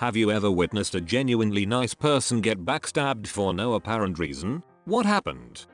Have you ever witnessed a genuinely nice person get backstabbed for no apparent reason? What happened?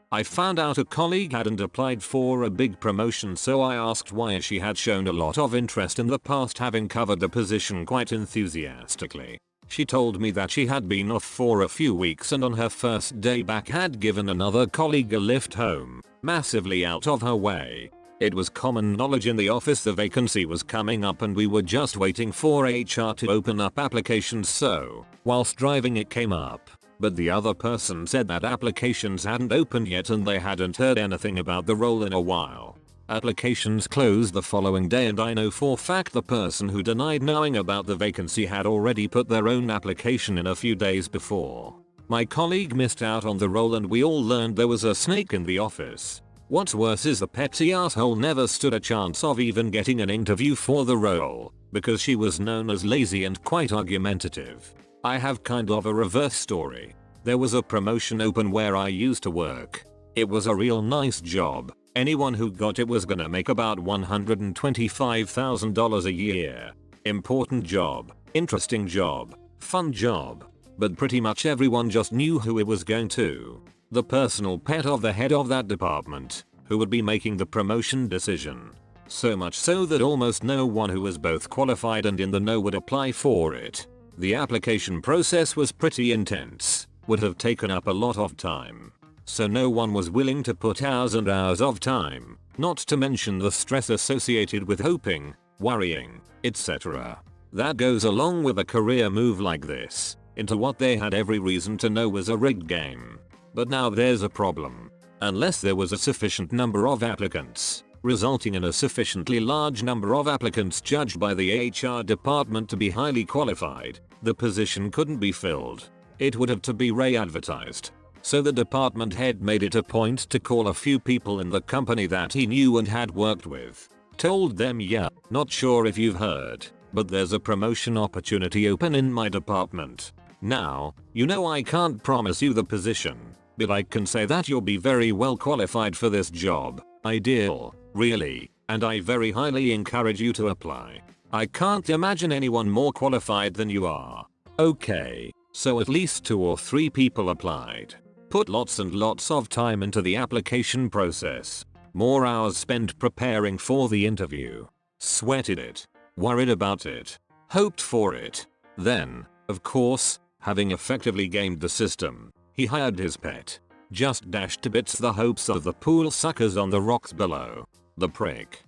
I found out a colleague hadn't applied for a big promotion, so I asked why she had shown a lot of interest in the past, having covered the position quite enthusiastically. She told me that she had been off for a few weeks and on her first day back had given another colleague a lift home, massively out of her way. It was common knowledge in the office the vacancy was coming up and we were just waiting for HR to open up applications, so whilst driving it came up. But the other person said that applications hadn't opened yet and they hadn't heard anything about the role in a while. Applications closed the following day and I know for a fact the person who denied knowing about the vacancy had already put their own application in a few days before. My colleague missed out on the role and we all learned there was a snake in the office. What's worse is the petty asshole never stood a chance of even getting an interview for the role, because she was known as lazy and quite argumentative. I have kind of a reverse story. There was a promotion open where I used to work. It was a real nice job. Anyone who got it was gonna make about $125,000 a year. Important job, interesting job, fun job. But pretty much everyone just knew who it was going to. The personal pet of the head of that department, who would be making the promotion decision. So much so that almost no one who was both qualified and in the know would apply for it. The application process was pretty intense, would have taken up a lot of time. So no one was willing to put hours and hours of time, not to mention the stress associated with hoping, worrying, etc. That goes along with a career move like this, into what they had every reason to know was a rigged game. But now there's a problem. Unless there was a sufficient number of applicants, resulting in a sufficiently large number of applicants judged by the HR department to be highly qualified, the position couldn't be filled. It would have to be re-advertised. So the department head made it a point to call a few people in the company that he knew and had worked with. Told them, yeah, not sure if you've heard, but there's a promotion opportunity open in my department. Now, you know I can't promise you the position, but I can say that you'll be very well qualified for this job. Ideal, really, and I very highly encourage you to apply. I can't imagine anyone more qualified than you are. Okay, so at least 2 or 3 people applied. Put lots and lots of time into the application process. More hours spent preparing for the interview. Sweated it. Worried about it. Hoped for it. Then, of course, having effectively gamed the system, he hired his pet. Just dashed to bits the hopes of the pool suckers on the rocks below. The prick.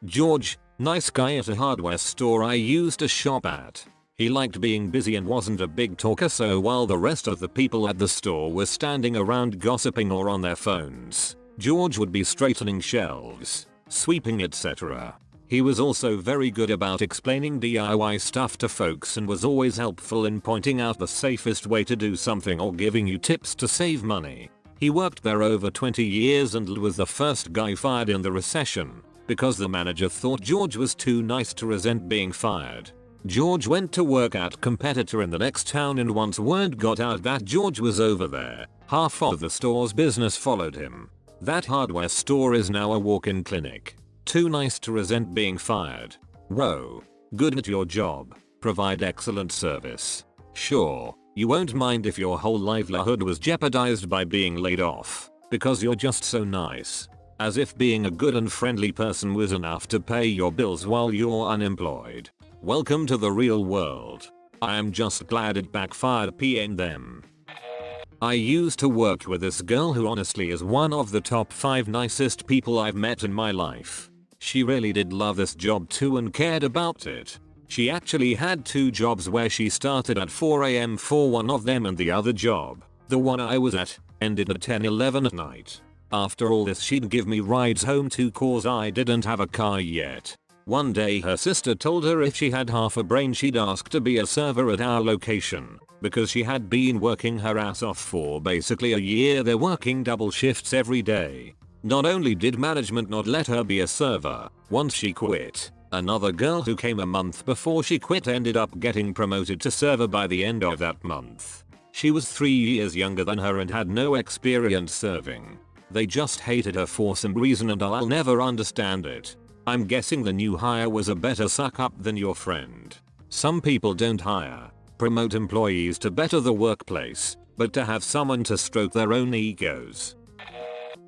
George, nice guy at a hardware store I used to shop at. He liked being busy and wasn't a big talker, so while the rest of the people at the store were standing around gossiping or on their phones, George would be straightening shelves, sweeping, etc. He was also very good about explaining DIY stuff to folks and was always helpful in pointing out the safest way to do something or giving you tips to save money. He worked there over 20 years and was the first guy fired in the recession because the manager thought George was too nice to resent being fired. George went to work at a competitor in the next town, and once word got out that George was over there, half of the store's business followed him. That hardware store is now a walk-in clinic. Too nice to resent being fired. Whoa. Good at your job. Provide excellent service. Sure, you won't mind if your whole livelihood was jeopardized by being laid off, because you're just so nice. As if being a good and friendly person was enough to pay your bills while you're unemployed. Welcome to the real world. I am just glad it backfired PN them. I used to work with this girl who honestly is one of the top 5 nicest people I've met in my life. She really did love this job too and cared about it. She actually had 2 jobs where she started at 4 AM for one of them, and the other job, the one I was at, ended at 10-11 at night. After all this, she'd give me rides home too cause I didn't have a car yet. One day her sister told her if she had half a brain she'd ask to be a server at our location, because she had been working her ass off for basically a year there, working double shifts every day. Not only did management not let her be a server once she quit, another girl who came a month before she quit ended up getting promoted to server by the end of that month. She was 3 years younger than her and had no experience serving. They just hated her for some reason and I'll never understand it. I'm guessing the new hire was a better suck up than your friend. Some people don't hire, promote employees to better the workplace, but to have someone to stroke their own egos.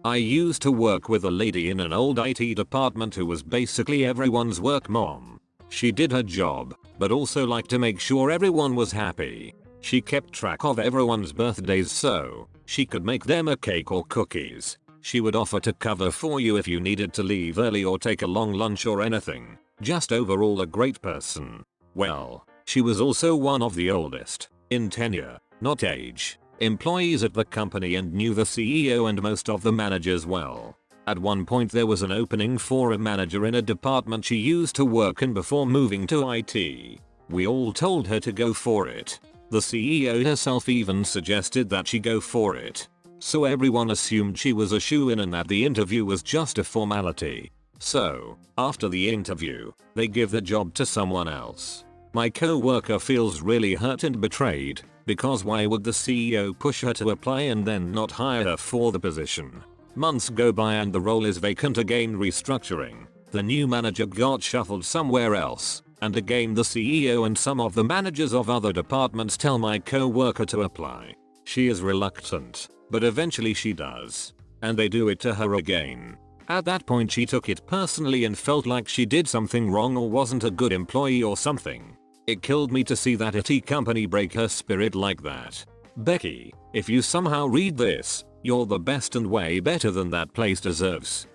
I used to work with a lady in an old IT department who was basically everyone's work mom. She did her job, but also liked to make sure everyone was happy. She kept track of everyone's birthdays so she could make them a cake or cookies. She would offer to cover for you if you needed to leave early or take a long lunch or anything. Just overall a great person. Well, she was also one of the oldest, in tenure, not age, employees at the company and knew the CEO and most of the managers well. At one point there was an opening for a manager in a department she used to work in before moving to IT. We all told her to go for it. The CEO herself even suggested that she go for it. So everyone assumed she was a shoo-in and that the interview was just a formality. So, after the interview, they give the job to someone else. My co-worker feels really hurt and betrayed, because why would the CEO push her to apply and then not hire her for the position? Months go by and the role is vacant again. Restructuring. The new manager got shuffled somewhere else, and again the CEO and some of the managers of other departments tell my co-worker to apply. She is reluctant, but eventually she does. And they do it to her again. At that point she took it personally and felt like she did something wrong or wasn't a good employee or something. It killed me to see that IT company break her spirit like that. Becky, if you somehow read this, you're the best and way better than that place deserves.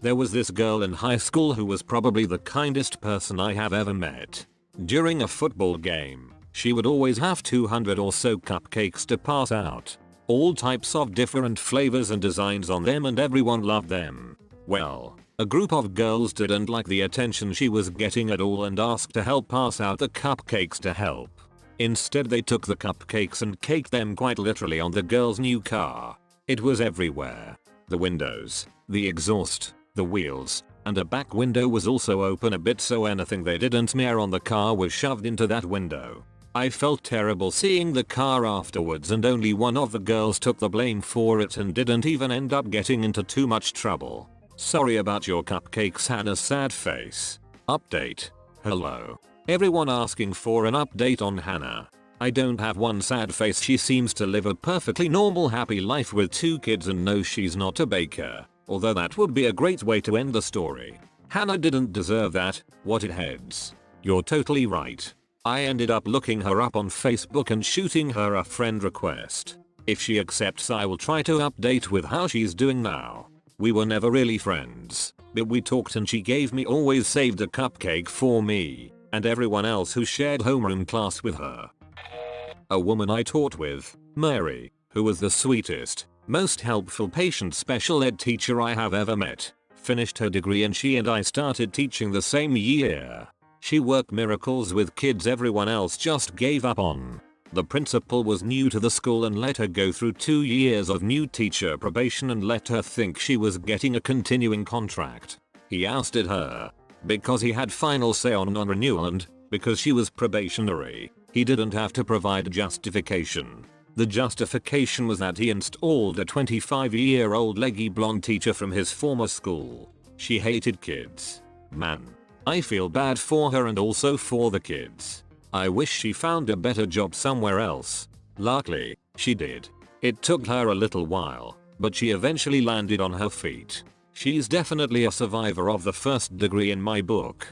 There was this girl in high school who was probably the kindest person I have ever met. During a football game, she would always have 200 or so cupcakes to pass out. All types of different flavors and designs on them, and everyone loved them. Well, a group of girls didn't like the attention she was getting at all and asked to help pass out the cupcakes to help. Instead they took the cupcakes and caked them quite literally on the girl's new car. It was everywhere. The windows, the exhaust, the wheels, and a back window was also open a bit so anything they didn't smear on the car was shoved into that window. I felt terrible seeing the car afterwards, and only one of the girls took the blame for it and didn't even end up getting into too much trouble. Sorry about your cupcakes, Hannah. Sad face. Update. Hello. Everyone asking for an update on Hannah. I don't have one. Sad face. She seems to live a perfectly normal happy life with 2 kids and no, she's not a baker. Although that would be a great way to end the story. Hannah didn't deserve that. What it heads. You're totally right. I ended up looking her up on Facebook and shooting her a friend request. If she accepts, I will try to update with how she's doing now. We were never really friends, but we talked and she gave me always saved a cupcake for me and everyone else who shared homeroom class with her. A woman I taught with, Mary, who was the sweetest, most helpful patient special ed teacher I have ever met, finished her degree and she and I started teaching the same year. She worked miracles with kids everyone else just gave up on. The principal was new to the school and let her go through 2 years of new teacher probation and let her think she was getting a continuing contract. He ousted her because he had final say on non-renewal, and because she was probationary, he didn't have to provide justification. The justification was that he installed a 25-year-old leggy blonde teacher from his former school. She hated kids. Man, I feel bad for her and also for the kids. I wish she found a better job somewhere else. Luckily, she did. It took her a little while, but she eventually landed on her feet. She's definitely a survivor of the first degree in my book.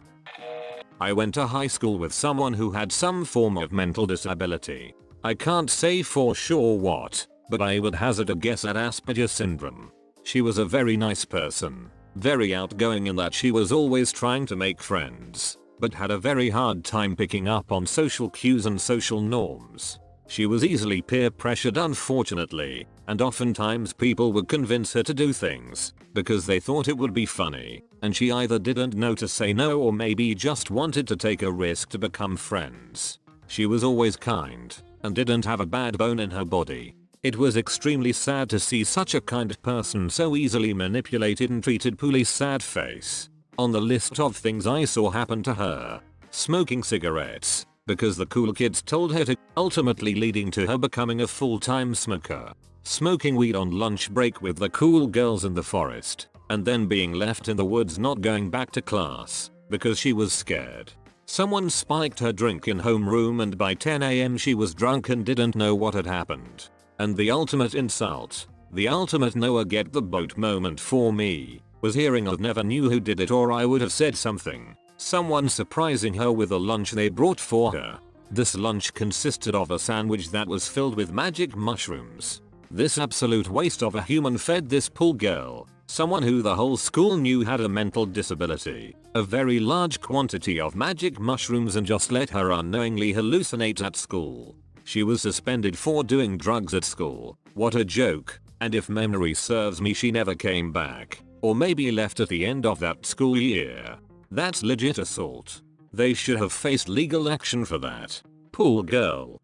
I went to high school with someone who had some form of mental disability. I can't say for sure what, but I would hazard a guess at Asperger's syndrome. She was a very nice person, very outgoing in that she was always trying to make friends, but had a very hard time picking up on social cues and social norms. She was easily peer pressured, unfortunately, and oftentimes people would convince her to do things because they thought it would be funny, and she either didn't know to say no or maybe just wanted to take a risk to become friends. She was always kind and didn't have a bad bone in her body. It was extremely sad to see such a kind person so easily manipulated and treated poorly. Sad face. On the list of things I saw happen to her, smoking cigarettes because the cool kids told her to, ultimately leading to her becoming a full-time smoker. Smoking weed on lunch break with the cool girls in the forest, and then being left in the woods not going back to class because she was scared. Someone spiked her drink in homeroom and by 10 AM she was drunk and didn't know what had happened. And the ultimate insult, the ultimate Noah get the boat moment for me, was hearing I never knew who did it or I would have said something. Someone surprising her with a lunch they brought for her. This lunch consisted of a sandwich that was filled with magic mushrooms. This absolute waste of a human fed this poor girl, someone who the whole school knew had a mental disability, a very large quantity of magic mushrooms and just let her unknowingly hallucinate at school. She was suspended for doing drugs at school. What a joke. And if memory serves me, she never came back. Or maybe left at the end of that school year. That's legit assault. They should have faced legal action for that. Poor girl.